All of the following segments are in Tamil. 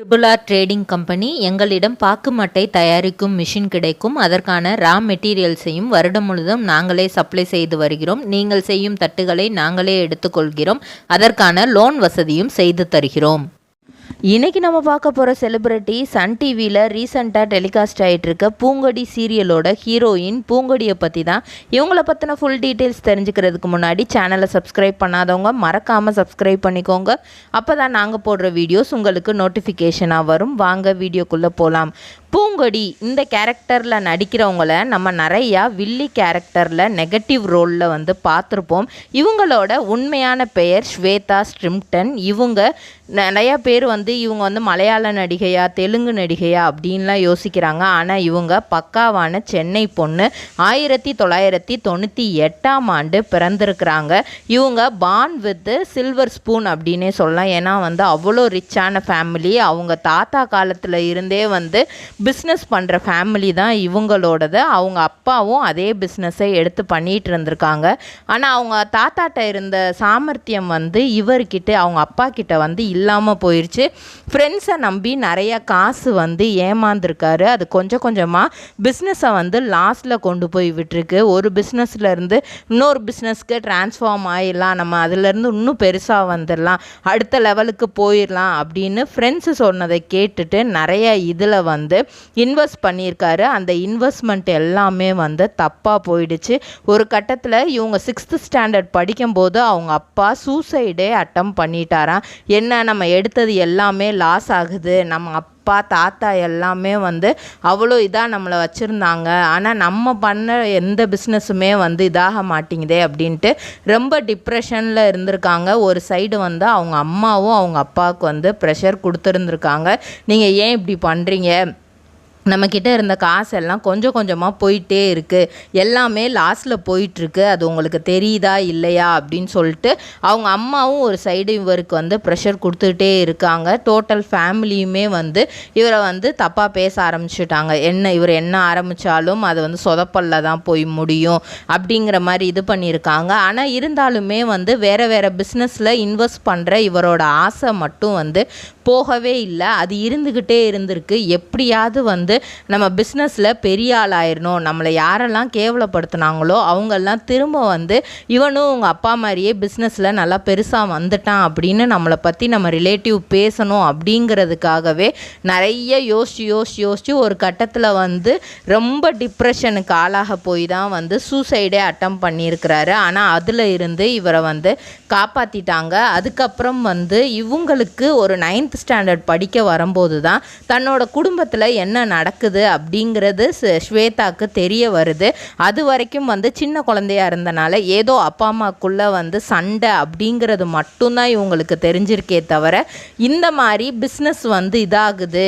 ட்ரிபிள் ட்ரேடிங் கம்பெனி எங்களிடம் பாக்கு மட்டை தயாரிக்கும் மிஷின் கிடைக்கும். அதற்கான ரா மெட்டீரியல்ஸையும் வருடம் முழுதும் நாங்களே சப்ளை செய்து வருகிறோம். நீங்கள் செய்யும் தட்டுகளை நாங்களே எடுத்துக்கொள்கிறோம். அதற்கான லோன் வசதியும் செய்து தருகிறோம். இன்றைக்கி நம்ம பார்க்க போகிற செலிப்ரிட்டி சன் டிவியில் ரீசெண்டாக டெலிகாஸ்ட் ஆகிட்டு இருக்க பூங்கொடி சீரியலோட ஹீரோயின் பூங்கொடியை பற்றி தான். இவங்கள பற்றின ஃபுல் டீட்டெயில்ஸ் தெரிஞ்சுக்கிறதுக்கு முன்னாடி சேனலை சப்ஸ்கிரைப் பண்ணாதவங்க மறக்காமல் சப்ஸ்கிரைப் பண்ணிக்கோங்க. அப்போ தான் நாங்கள் போடுற வீடியோஸ் உங்களுக்கு நோட்டிஃபிகேஷனாக வரும். வாங்க வீடியோக்குள்ளே போகலாம். பூங்கொடி இந்த கேரக்டரில் நடிக்கிறவங்கள நம்ம நிறையா வில்லி கேரக்டரில் நெகட்டிவ் ரோலில் பார்த்துருப்போம். இவங்களோட உண்மையான பெயர் ஸ்வேதா ஸ்ட்ரிம்டன். இவங்க நிறையா பேர் இவங்க மலையாள நடிகையா தெலுங்கு நடிகையா அப்படின்லாம் யோசிக்கிறாங்க. ஆனால் இவங்க பக்காவான சென்னை பொண்ணு. 1998ஆம் ஆண்டு பிறந்திருக்கிறாங்க. இவங்க பார்ன் வித் சில்வர் ஸ்பூன் அப்படின்னே சொல்லலாம். ஏன்னா அவ்வளோ ரிச்சான ஃபேமிலி. அவங்க தாத்தா காலத்தில் இருந்தே பிஸ்னஸ் பண்ணுற ஃபேமிலி தான் இவங்களோடது. அவங்க அப்பாவும் அதே பிஸ்னஸை எடுத்து பண்ணிகிட்டு இருந்திருக்காங்க. ஆனால் அவங்க தாத்தாட்ட இருந்த சாமர்த்தியம் இவர்கிட்ட அவங்க அப்பா கிட்ட இல்லாமல் போயிடுச்சு. ஃப்ரெண்ட்ஸை நம்பி நிறைய காசு ஏமாந்துருக்காரு. அது கொஞ்சம் கொஞ்சமாக பிஸ்னஸை லாஸ்ட்டில் கொண்டு போய் விட்டுருக்கு. ஒரு பிஸ்னஸ்லேருந்து இன்னொரு பிஸ்னஸ்க்கு ட்ரான்ஸ்ஃபார்ம் ஆகிடலாம், நம்ம அதிலேருந்து இன்னும் பெருசாக வந்துடலாம், அடுத்த லெவலுக்கு போயிடலாம் அப்படின்னு ஃப்ரெண்ட்ஸு சொன்னதை கேட்டுட்டு நிறைய இதில் இன்வெஸ்ட் பண்ணியிருக்காரு. அந்த இன்வெஸ்ட்மெண்ட் எல்லாமே தப்பாக போயிடுச்சு. ஒரு கட்டத்தில் இவங்க 6th ஸ்டாண்டர்ட் படிக்கும்போது அவங்க அப்பா சூசைடே அட்டம் பண்ணிட்டாராம். என்ன நம்ம எடுத்தது எல்லாமே லாஸ் ஆகுது, நம்ம அப்பா தாத்தா எல்லாமே அவ்வளோ இதாக நம்மளை வச்சுருந்தாங்க, ஆனால் நம்ம பண்ண எந்த பிஸ்னஸுமே இதாக மாட்டேங்குதே அப்படின்ட்டு ரொம்ப டிப்ரெஷனில் இருந்திருக்காங்க. ஒரு சைடு அவங்க அம்மாவும் அவங்க அப்பாவுக்கு ப்ரெஷர் கொடுத்துருந்துருக்காங்க. நீங்கள் ஏன் இப்படி பண்ணுறீங்க, நம்மக்கிட்ட இருந்த காசெல்லாம் கொஞ்சம் கொஞ்சமாக போயிட்டே இருக்குது, எல்லாமே லாஸில் போயிட்டுருக்கு, அது உங்களுக்கு தெரியுதா இல்லையா அப்படின்னு சொல்லிட்டு அவங்க அம்மாவும் ஒரு சைடு இவருக்கு ப்ரெஷர் கொடுத்துக்கிட்டே இருக்காங்க. டோட்டல் ஃபேமிலியுமே இவரை தப்பாக பேச ஆரம்பிச்சுட்டாங்க. இவர் என்ன ஆரம்பித்தாலும் அது சொதப்பல்ல தான் போய் முடியும் அப்படிங்கிற மாதிரி இது பண்ணியிருக்காங்க. ஆனால் இருந்தாலுமே வேறு வேறு பிஸ்னஸில் இன்வெஸ்ட் பண்ணுற இவரோட ஆசை மட்டும் போகவே இல்லை. அது இருந்துக்கிட்டே இருந்திருக்கு. எப்படியாவது நம்ம பிஸ்னஸில் பெரிய ஆள் ஆயிடணும், நம்மளை யாரெல்லாம் கேவலப்படுத்தினாங்களோ அவங்கெல்லாம் திரும்ப இவனும் உங்கள் அப்பா மாதிரியே பிஸ்னஸில் நல்லா பெருசாக வந்துட்டான் அப்படின்னு நம்மளை பற்றி நம்ம ரிலேட்டிவ் பேசணும் அப்படிங்கிறதுக்காகவே நிறைய யோசிச்சு ஒரு கட்டத்தில் ரொம்ப டிப்ரெஷனுக்கு ஆளாக போய் தான் சூசைடே அட்டம் பண்ணியிருக்கிறாரு. ஆனால் அதில் இருந்து இவரை காப்பாற்றிட்டாங்க. அதுக்கப்புறம் இவங்களுக்கு ஒரு 9th ஸ்டாண்டர்ட் படிக்க வரும்போது தான் தன்னோட குடும்பத்தில் என்ன நடக்குது அப்படிங்கிறது ஸ்வேதாக்கு தெரிய வருது. அது வரைக்கும் சின்ன குழந்தையா இருந்தனால ஏதோ அப்பா அம்மாக்குள்ளே சண்டை அப்படிங்கிறது மட்டும்தான் இவங்களுக்கு தெரிஞ்சிருக்கே தவிர இந்த மாதிரி பிஸ்னஸ் இதாகுது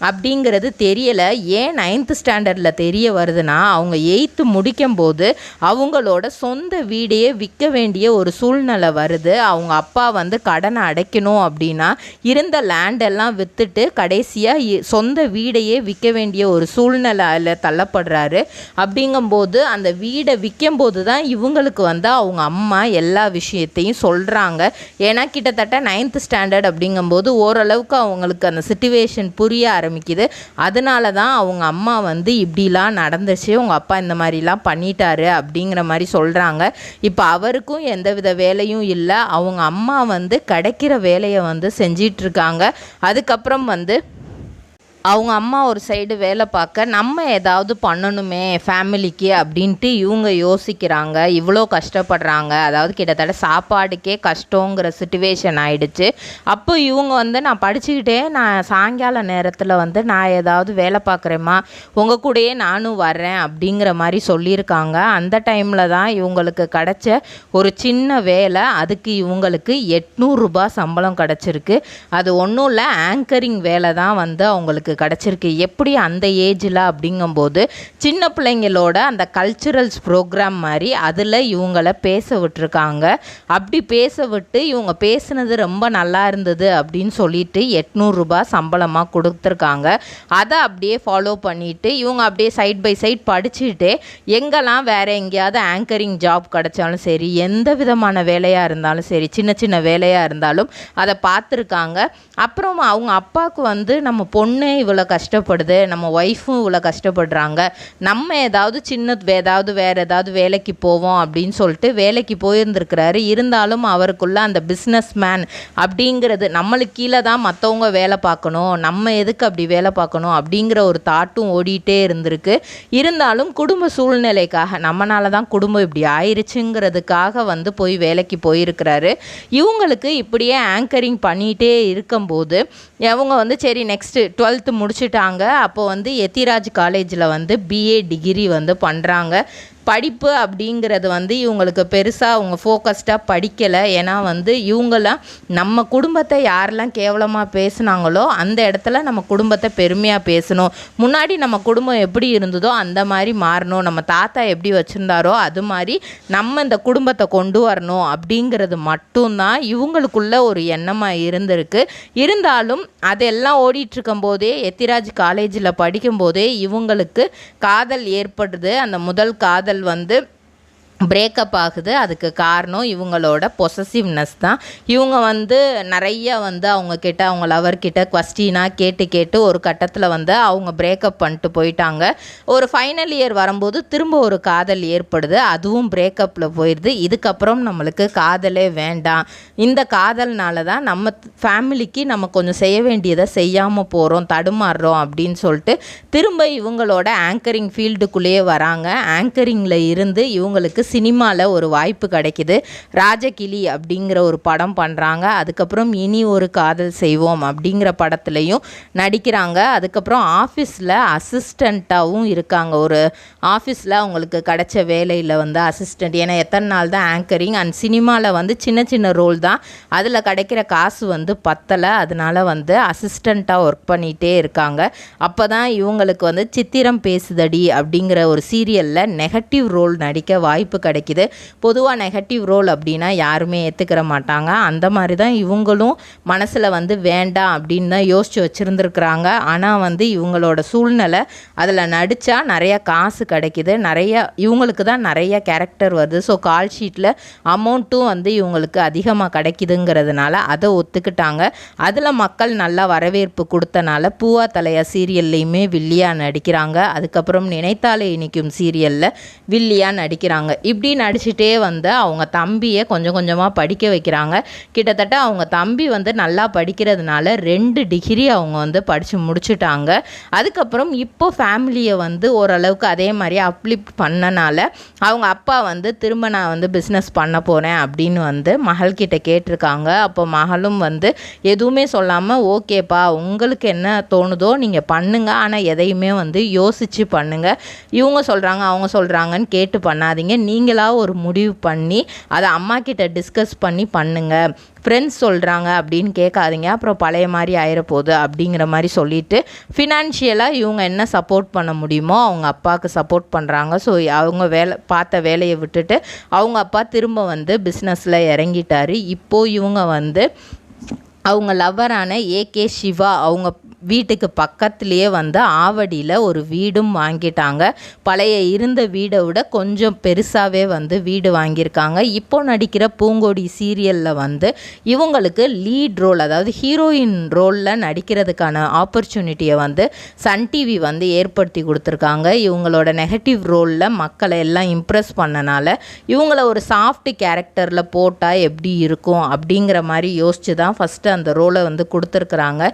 அப்படிங்கிறது தெரியலை. ஏன் 9th ஸ்டாண்டர்டில் தெரிய வருதுன்னா, அவங்க 8th முடிக்கும்போது அவங்களோட சொந்த வீடையே விற்க வேண்டிய ஒரு சூழ்நிலை வருது. அவங்க அப்பா கடனை அடைக்கணும் அப்படின்னா இருந்த லேண்டெல்லாம் விற்றுட்டு கடைசியாக சொந்த வீடையே விற்க வேண்டிய ஒரு சூழ்நிலையில் தள்ளப்படுறாரு. அப்படிங்கும்போது அந்த வீடை விற்கும்போது தான் இவங்களுக்கு அவங்க அம்மா எல்லா விஷயத்தையும் சொல்கிறாங்க. ஏன்னா கிட்டத்தட்ட 9th ஸ்டாண்டர்ட் அப்படிங்கும்போது ஓரளவுக்கு அவங்களுக்கு அந்த சிச்சுவேஷன் புரிய ஆரம்பிக்குது. அதனால தான் அவங்க அம்மா இப்படிலாம் நடந்துச்சு, உங்கள் அப்பா இந்த மாதிரிலாம் பண்ணிட்டாரு அப்படிங்கிற மாதிரி சொல்கிறாங்க. இப்போ அவருக்கும் எந்தவித வேலையும் இல்லை. அவங்க அம்மா கிடைக்கிற வேலையை செஞ்சிட்ருக்காங்க. அதுக்கப்புறம் அவங்க அம்மா ஒரு சைடு வேலை பார்க்க நம்ம ஏதாவது பண்ணணுமே ஃபேமிலிக்கு அப்படின்ட்டு இவங்க யோசிக்கிறாங்க. இவ்வளோ கஷ்டப்படுறாங்க, அதாவது கிட்டத்தட்ட சாப்பாடுக்கே கஷ்டங்கிற சிச்சுவேஷன் ஆயிடுச்சு. அப்போ இவங்க நான் படிச்சுக்கிட்டே நான் சாயங்கால நேரத்தில் நான் ஏதாவது வேலை பார்க்குறேம்மா, உங்கள் கூடயே நானும் வர்றேன் அப்படிங்கிற மாதிரி சொல்லியிருக்காங்க. அந்த டைமில் தான் இவங்களுக்கு கிடச்ச ஒரு சின்ன வேலை. அதுக்கு இவங்களுக்கு 800 ரூபாய் சம்பளம் கிடச்சிருக்கு. அது ஒன்றும் இல்லை, ஆங்கரிங் வேலை தான் அவங்களுக்கு இவங்களுக்கு கிடச்சிருக்கு. எப்படி அந்த ஏஜில் அப்படிங்கும்போது சின்ன பிள்ளைங்களோட அந்த கல்ச்சுரல்ஸ் ப்ரோக்ராம் மாதிரி அதில் இவங்கள பேச விட்டுருக்காங்க. அப்படி பேச விட்டு இவங்க பேசுனது ரொம்ப நல்லா இருந்தது அப்படின்னு சொல்லிட்டு 800 ரூபாய் சம்பளமாக கொடுத்துருக்காங்க. அதை அப்படியே ஃபாலோ பண்ணிவிட்டு இவங்க அப்படியே சைட் பை சைட் படிச்சுட்டு எங்கெல்லாம் வேறு எங்கேயாவது ஆங்கரிங் ஜாப் கிடைச்சாலும் சரி, எந்த விதமான வேலையாக இருந்தாலும் சரி, சின்ன சின்ன வேலையாக இருந்தாலும் அதை பார்த்துருக்காங்க. அப்புறம் அவங்க அப்பாவுக்கு வந்து நம்ம பொண்ணு இவ்வளோ கஷ்டப்படுது, நம்ம ஒய்ஃபும் இவ்வளோ கஷ்டப்படுறாங்க, நம்ம ஏதாவது வேறு ஏதாவது வேலைக்கு போவோம் அப்படின்னு சொல்லிட்டு வேலைக்கு போயிருந்துருக்கிறாரு. இருந்தாலும் அவருக்குள்ள அந்த பிஸ்னஸ் மேன் அப்படிங்கிறது, நம்மளுக்கு கீழே தான் மற்றவங்க வேலை பார்க்கணும், நம்ம எதுக்கு அப்படி வேலை பார்க்கணும் அப்படிங்கிற ஒரு தாட்டும் ஓடிட்டே இருந்திருக்கு. இருந்தாலும் குடும்ப சூழ்நிலைக்காக, நம்மளால தான் குடும்பம் இப்படி ஆயிடுச்சுங்கிறதுக்காக வந்து போய் வேலைக்கு போயிருக்கிறாரு. இவங்களுக்கு இப்படியே ஆங்கரிங் பண்ணிகிட்டே இருக்கும்போது அவங்க வந்து சரி நெக்ஸ்ட்டு 12th முடிச்சுட்டாங்க. அப்போ வந்து எத்திராஜ் காலேஜில் வந்து பிஏ டிகிரி வந்து பண்ணுறாங்க. படிப்பு அப்படிங்கிறது வந்து இவங்களுக்கு பெருசாக அவங்க ஃபோக்கஸ்டாக படிக்கலை. ஏன்னா வந்து இவங்களாம் நம்ம குடும்பத்தை யாரெல்லாம் கேவலமாக பேசுனாங்களோ அந்த இடத்துல நம்ம குடும்பத்தை பெருமையாக பேசணும். முன்னாடி நம்ம குடும்பம் எப்படி இருந்ததோ அந்த மாதிரி மாறணும், நம்ம தாத்தா எப்படி வச்சுருந்தாரோ அது மாதிரி நம்ம இந்த குடும்பத்தை கொண்டு வரணும் அப்படிங்கிறது மட்டும்தான் இவங்களுக்குள்ள ஒரு எண்ணமாக இருந்திருக்கு. இருந்தாலும் அதெல்லாம் ஓடிட்டுருக்கும்போதே எத்திராஜ் காலேஜில் படிக்கும்போதே இவங்களுக்கு காதல் ஏற்படுது. அந்த முதல் காதல் வந்து பிரேக்கப் ஆகுது. அதுக்கு காரணம் இவங்களோட பொசசிவ்னஸ் தான். இவங்க வந்து நிறைய வந்து அவங்கக்கிட்ட அவங்க லவர்கிட்ட குவஸ்டினாக கேட்டு ஒரு கட்டத்தில் வந்து அவங்க பிரேக்கப் பண்ணிட்டு போயிட்டாங்க. ஒரு ஃபைனல் இயர் வரும்போது திரும்ப ஒரு காதல் ஏற்படுது, அதுவும் பிரேக்கப்பில் போயிடுது. இதுக்கப்புறம் நம்மளுக்கு காதலே வேண்டாம், இந்த காதல்னால தான் நம்ம ஃபேமிலிக்கு நம்ம கொஞ்சம் செய்ய வேண்டியதை செய்யாமல் போகிறோம், தடுமாறுறோம் அப்படின்னு சொல்லிட்டு திரும்ப இவங்களோட ஆங்கரிங் ஃபீல்டுக்குள்ளேயே வராங்க. ஆங்கரிங்கில் இருந்து இவங்களுக்கு சினிமாவில் ஒரு வாய்ப்பு கிடைக்கிது. ராஜகிளி அப்படிங்கிற ஒரு படம் பண்ணுறாங்க. அதுக்கப்புறம் இனி ஒரு காதல் செய்வோம் அப்படிங்கிற படத்துலையும் நடிக்கிறாங்க. அதுக்கப்புறம் ஆஃபீஸில் அசிஸ்டண்ட்டாகவும் இருக்காங்க. ஒரு ஆஃபீஸில் அவங்களுக்கு கிடைச்ச வேலையில் வந்து அசிஸ்டண்ட், ஏன்னா எத்தனை நாள் தான் ஆங்கரிங் அண்ட் சினிமாவில் வந்து சின்ன சின்ன ரோல் தான், அதில் கிடைக்கிற காசு வந்து பத்தலை, அதனால் வந்து அசிஸ்டண்ட்டாக ஒர்க் பண்ணிகிட்டே இருக்காங்க. அப்போ தான் இவங்களுக்கு வந்து சித்திரம் பேசுதடி அப்படிங்கிற ஒரு சீரியலில் நெகட்டிவ் ரோல் நடிக்க வாய்ப்பு கிடைக்கிது. பொதுவாக நெகட்டிவ் ரோல் அப்படின்னா யாருமே ஏற்றுக்கிற மாட்டாங்க. அந்த மாதிரி தான் இவங்களும் மனசில் வந்து வேண்டாம் அப்படின்னு தான் யோசித்து வச்சுருந்துருக்குறாங்க. ஆனால் வந்து இவங்களோட சூழ்நிலை அதில் நடித்தா நிறைய காசு கிடைக்கிது, இவங்களுக்கு தான் நிறைய கேரக்டர் வருது. ஸோ கால் ஷீட்டில் அமௌண்ட்டும் வந்து இவங்களுக்கு அதிகமாக கிடைக்கிதுங்கிறதுனால அதை ஒத்துக்கிட்டாங்க. அதில் மக்கள் நல்லா வரவேற்பு கொடுத்தனால பூவா தலையா சீரியல்லையுமே வில்லியாக நடிக்கிறாங்க. அதுக்கப்புறம் நினைத்தாலே இனிக்கும் சீரியலில் வில்லியாக நடிக்கிறாங்க. இப்படி நடிச்சுட்டே வந்து அவங்க தம்பியை கொஞ்சம் கொஞ்சமாக படிக்க வைக்கிறாங்க. கிட்டத்தட்ட அவங்க தம்பி வந்து நல்லா படிக்கிறதுனால 2 டிகிரி அவங்க வந்து படித்து முடிச்சுட்டாங்க. அதுக்கப்புறம் இப்போ ஃபேமிலியை வந்து ஓரளவுக்கு அதே மாதிரி அப்லிஃப்ட் பண்ணனால அவங்க அப்பா வந்து திரும்ப நான் வந்து பிஸ்னஸ் பண்ண போகிறேன் அப்படின்னு வந்து மகள்கிட்ட கேட்டிருக்காங்க. அப்போ மகளும் வந்து எதுவுமே சொல்லாமல் ஓகேப்பா உங்களுக்கு என்ன தோணுதோ நீங்கள் பண்ணுங்கள், ஆனால் எதையுமே வந்து யோசித்து பண்ணுங்கள், இவங்க சொல்கிறாங்க அவங்க சொல்கிறாங்கன்னு கேட்டு பண்ணாதீங்க, நீங்களாக ஒரு முடிவு பண்ணி அதை அம்மா கிட்ட டிஸ்கஸ் பண்ணி பண்ணுங்கள், ஃப்ரெண்ட்ஸ் சொல்கிறாங்க அப்படின்னு கேட்காதீங்க, அப்புறம் பழைய மாதிரி ஆயிரப்போகுது அப்படிங்கிற மாதிரி சொல்லிவிட்டு ஃபினான்ஷியலாக இவங்க என்ன சப்போர்ட் பண்ண முடியுமோ அவங்க அப்பாவுக்கு சப்போர்ட் பண்ணுறாங்க. ஸோ அவங்க பார்த்த வேலையை விட்டுட்டு அவங்க அப்பா திரும்ப வந்து பிஸ்னஸில் இறங்கிட்டார். இப்போது இவங்க வந்து அவங்க லவ்வரான ஏகே சிவா அவங்க வீட்டுக்கு பக்கத்துலேயே வந்து ஆவடியில் ஒரு வீடும் வாங்கிட்டாங்க. பழைய இருந்த வீடை விட கொஞ்சம் பெருசாகவே வந்து வீடு வாங்கியிருக்காங்க. இப்போ நடிக்கிற பூங்கொடி சீரியலில் வந்து இவங்களுக்கு லீட் ரோல், அதாவது ஹீரோயின் ரோலில் நடிக்கிறதுக்கான ஆப்பர்ச்சுனிட்டியை வந்து சன் டிவி வந்து ஏற்படுத்தி கொடுத்துருக்காங்க. இவங்களோட நெகட்டிவ் ரோலில் மக்களை எல்லாம் இம்ப்ரெஸ் பண்ணனால இவங்கள ஒரு சாஃப்ட் கேரக்டரில் போட்டால் எப்படி இருக்கும் அப்படிங்கிற மாதிரி யோசித்து தான் ஃபஸ்ட்டு அந்த ரோலை வந்து கொடுத்துருக்குறாங்க.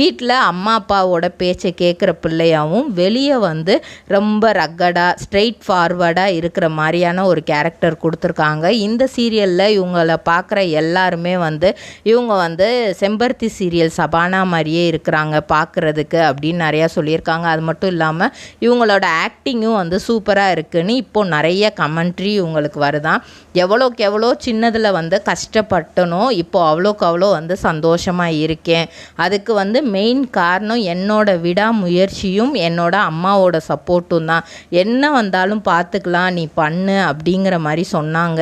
வீட்டில் அம்மா அப்பாவோட பேச்சை கேட்குற பிள்ளையாகவும் வெளியே வந்து ரொம்ப ரக்கடாக ஸ்ட்ரெயிட் ஃபார்வர்டாக இருக்கிற மாதிரியான ஒரு கேரக்டர் கொடுத்துருக்காங்க. இந்த சீரியலில் இவங்கள பார்க்குற எல்லாருமே வந்து இவங்க வந்து செம்பருத்தி சீரியல் சபானா மாதிரியே இருக்கிறாங்க பார்க்குறதுக்கு அப்படின்னு நிறையா சொல்லியிருக்காங்க. அது மட்டும் இல்லாமல் இவங்களோட ஆக்டிங்கும் வந்து சூப்பராக இருக்குதுன்னு இப்போது நிறைய கமெண்ட்ரி இவங்களுக்கு வருதான். எவ்வளோக்கு எவ்வளோ சின்னதில் வந்து கஷ்டப்பட்டனோ இப்போது அவ்வளோக்கு அவ்வளோ வந்து சந்தோஷமாக இருக்கேன். அதுக்கு வந்து மெயின் காரணம் என்னோட விடாமுயற்சியும் என்னோட அம்மாவோட சப்போர்ட்டும் தான். என்ன வந்தாலும் பார்த்துக்கலாம், நீ பண்ணு அப்படிங்கிற மாதிரி சொன்னாங்க.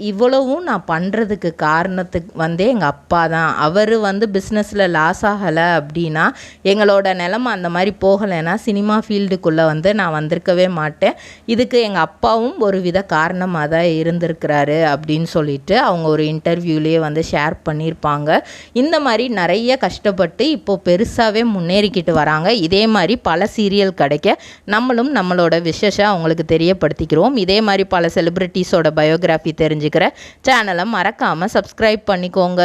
இவ்வளவும் நான் பண்ணுறதுக்கு காரணத்துக்கு வந்து எங்கள் அப்பா தான். அவர் வந்து பிஸ்னஸில் லாஸ் ஆகலை அப்படின்னா, எங்களோட நிலமை அந்த மாதிரி போகலைன்னா சினிமா ஃபீல்டுக்குள்ளே வந்து நான் வந்திருக்கவே மாட்டேன். இதுக்கு எங்கள் அப்பாவும் ஒரு வித காரணமாக தான் இருந்திருக்கிறாரு அப்படின்னு சொல்லிட்டு அவங்க ஒரு இன்டர்வியூலேயே வந்து ஷேர் பண்ணியிருப்பாங்க. இந்த மாதிரி நிறைய கஷ்டப்பட்டு இப்போது பெருசாகவே முன்னேறிக்கிட்டு வராங்க. இதே மாதிரி பல சீரியல் கிடைக்க நம்மளும் நம்மளோட விஷஸை அவங்களுக்கு தெரியப்படுத்திக்கிறோம். இதே மாதிரி பல செலிப்ரிட்டிஸோட பயோகிராஃபி தெரிஞ்சுக்கிற சேனலை மறக்காமல் சப்ஸ்கிரைப் பண்ணிக்கோங்க.